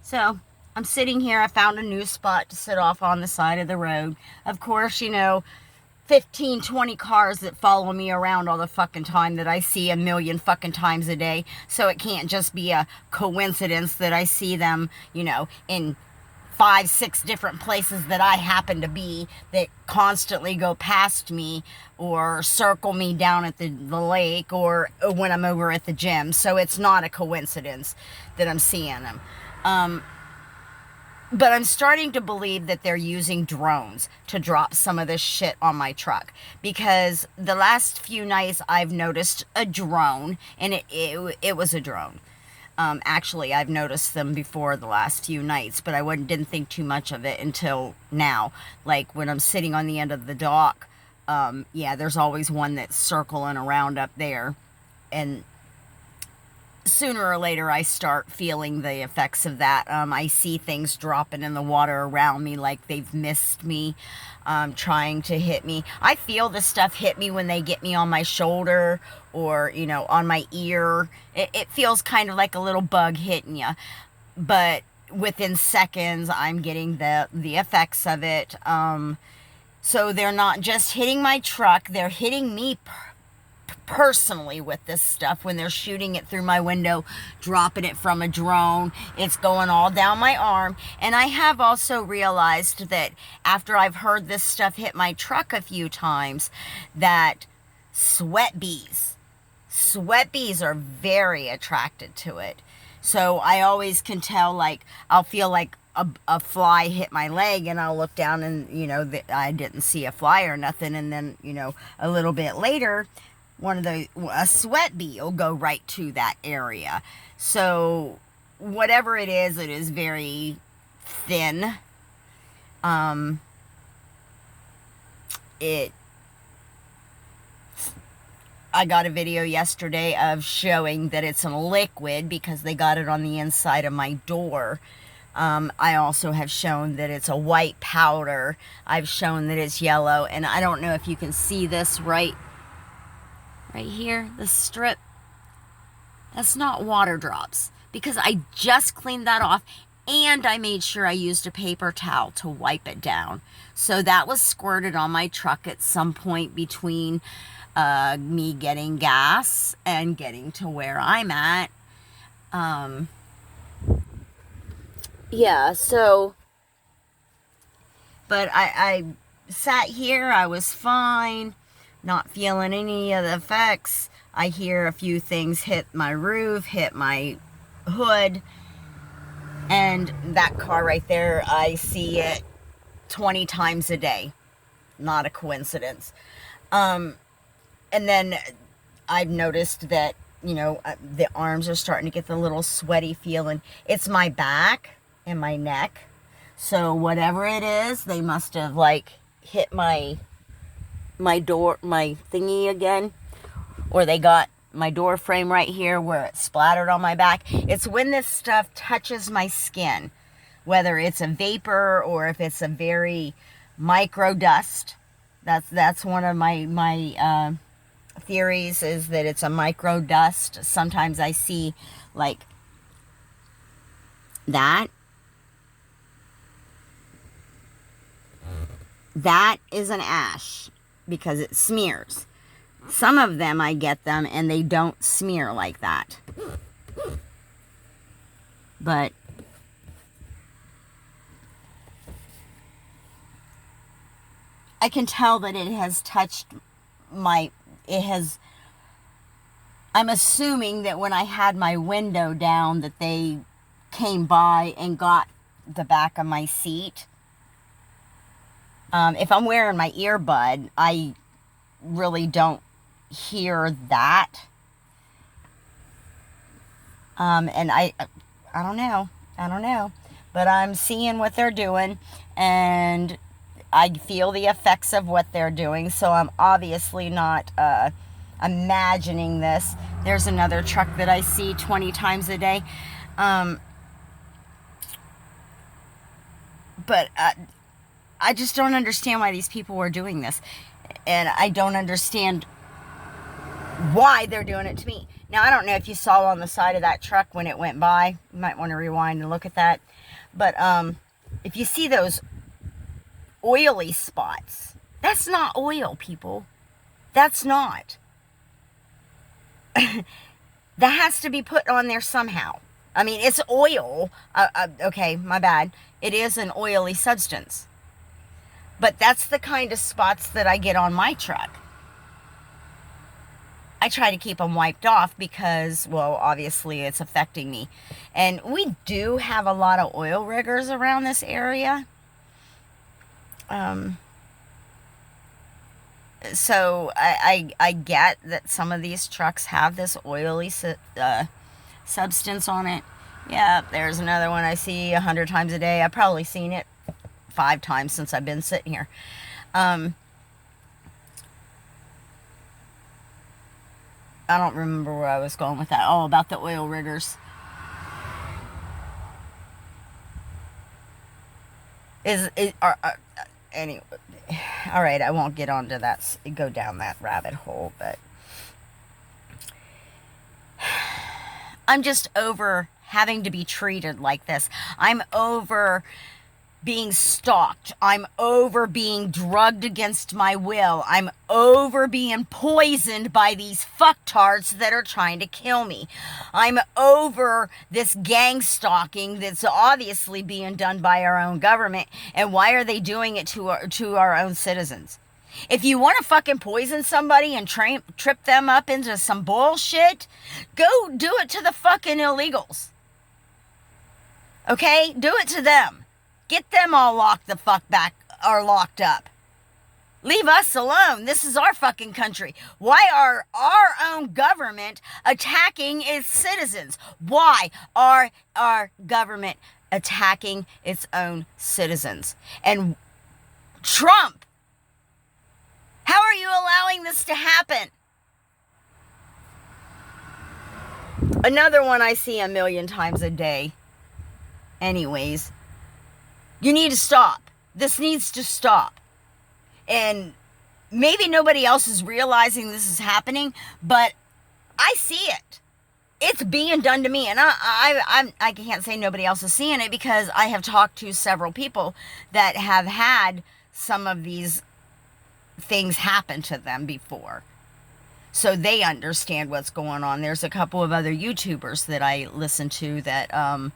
So I'm sitting here. I found a new spot to sit off on the side of the road. Of course, 15, 20 cars that follow me around all the fucking time that I see a million fucking times a day. So it can't just be a coincidence that I see them, in 5, 6 different places that I happen to be that constantly go past me or circle me down at the lake or when I'm over at the gym. So it's not a coincidence that I'm seeing them. But I'm starting to believe that they're using drones to drop some of this shit on my truck. Because the last few nights I've noticed a drone, and it was a drone. Actually, I've noticed them before the last few nights, but I didn't think too much of it until now. Like when I'm sitting on the end of the dock, there's always one that's circling around up there. And sooner or later I start feeling the effects of that. I see things dropping in the water around me like they've missed me, trying to hit me. I feel the stuff hit me when they get me on my shoulder or, on my ear. It feels kind of like a little bug hitting you. But within seconds, I'm getting the effects of it. So they're not just hitting my truck, they're hitting me personally with this stuff when they're shooting it through my window, dropping it from a drone. It's going all down my arm. And I have also realized that after I've heard this stuff hit my truck a few times, that sweat bees are very attracted to it. So I always can tell, like, I'll feel like a fly hit my leg and I'll look down and, I didn't see a fly or nothing. And then, a little bit later, a sweat bee will go right to that area. So whatever it is very thin. I got a video yesterday of showing that it's a liquid because they got it on the inside of my door. I also have shown that it's a white powder. I've shown that it's yellow, and I don't know if you can see this right here, the strip. That's not water drops because I just cleaned that off and I made sure I used a paper towel to wipe it down. So that was squirted on my truck at some point between me getting gas and getting to where I'm at. But I sat here, I was fine. Not feeling any of the effects. I hear a few things hit my roof, hit my hood, and that car right there, I see it 20 times a day. Not a coincidence. And then I've noticed that, the arms are starting to get the little sweaty feeling. It's my back and my neck. So whatever it is, they must have hit my door, my thingy again, or they got my door frame right here where it splattered on my back. It's when this stuff touches my skin, whether it's a vapor or if it's a very micro dust. That's one of my theories, is that it's a micro dust. Sometimes I see like that. That is an ash because it smears. Some of them I get them and they don't smear like that. But I can tell that it has touched I'm assuming that when I had my window down that they came by and got the back of my seat. If I'm wearing my earbud, I really don't hear that. And I don't know. But I'm seeing what they're doing, and I feel the effects of what they're doing, so I'm obviously not imagining this. There's another truck that I see 20 times a day. But I just don't understand why these people were doing this. And I don't understand why they're doing it to me. Now, I don't know if you saw on the side of that truck when it went by. You might want to rewind and look at that. But if you see those oily spots, that's not oil, people. That's not. That has to be put on there somehow. I mean, it's oil. Okay, my bad. It is an oily substance. But that's the kind of spots that I get on my truck. I try to keep them wiped off because, well, obviously it's affecting me. And we do have a lot of oil riggers around this area. So I get that some of these trucks have this oily substance on it. Yeah, there's another one I see 100 times a day. I've probably seen it 5 times since I've been sitting here. I don't remember where I was going with that. Oh, about the oil riggers. Anyway, all right, I won't get onto that, go down that rabbit hole, but I'm just over having to be treated like this. I'm over being stalked. I'm over being drugged against my will. I'm over being poisoned by these fucktards that are trying to kill me. I'm over this gang stalking that's obviously being done by our own government. And why are they doing it to our own citizens? If you want to fucking poison somebody and trip them up into some bullshit, go do it to the fucking illegals. Okay? Do it to them. Get them all locked the fuck back or locked up. Leave us alone. This is our fucking country. Why are our own government attacking its citizens? Why are our government attacking its own citizens? And Trump, how are you allowing this to happen? Another one I see a million times a day. Anyways. You need to stop. This needs to stop. And maybe nobody else is realizing this is happening, but I see it. It's being done to me. And I can't say nobody else is seeing it because I have talked to several people that have had some of these things happen to them before. So they understand what's going on. There's a couple of other YouTubers that I listen to that,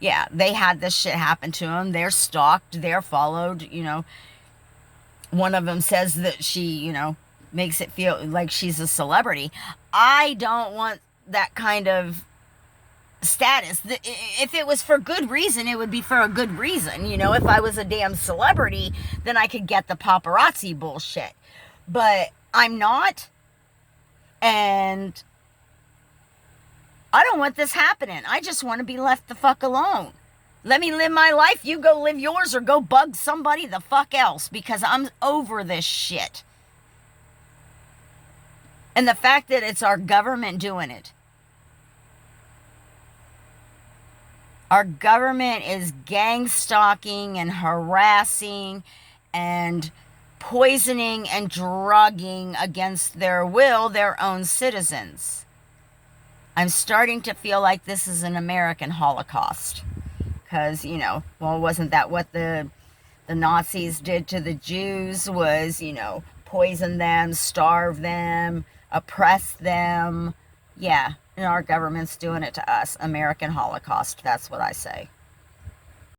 yeah, they had this shit happen to them. They're stalked. They're followed, you know. One of them says that she, you know, makes it feel like she's a celebrity. I don't want that kind of status. If it was for good reason, it would be for a good reason. You know, if I was a damn celebrity, then I could get the paparazzi bullshit. But I'm not. And I don't want this happening. I just want to be left the fuck alone. Let me live my life. You go live yours or go bug somebody the fuck else because I'm over this shit. And the fact that it's our government doing it. Our government is gang stalking and harassing and poisoning and drugging against their will their own citizens. I'm starting to feel like this is an American Holocaust. Because, you know, well, wasn't that what the Nazis did to the Jews? Was, you know, poison them, starve them, oppress them. Yeah, and our government's doing it to us. American Holocaust, that's what I say.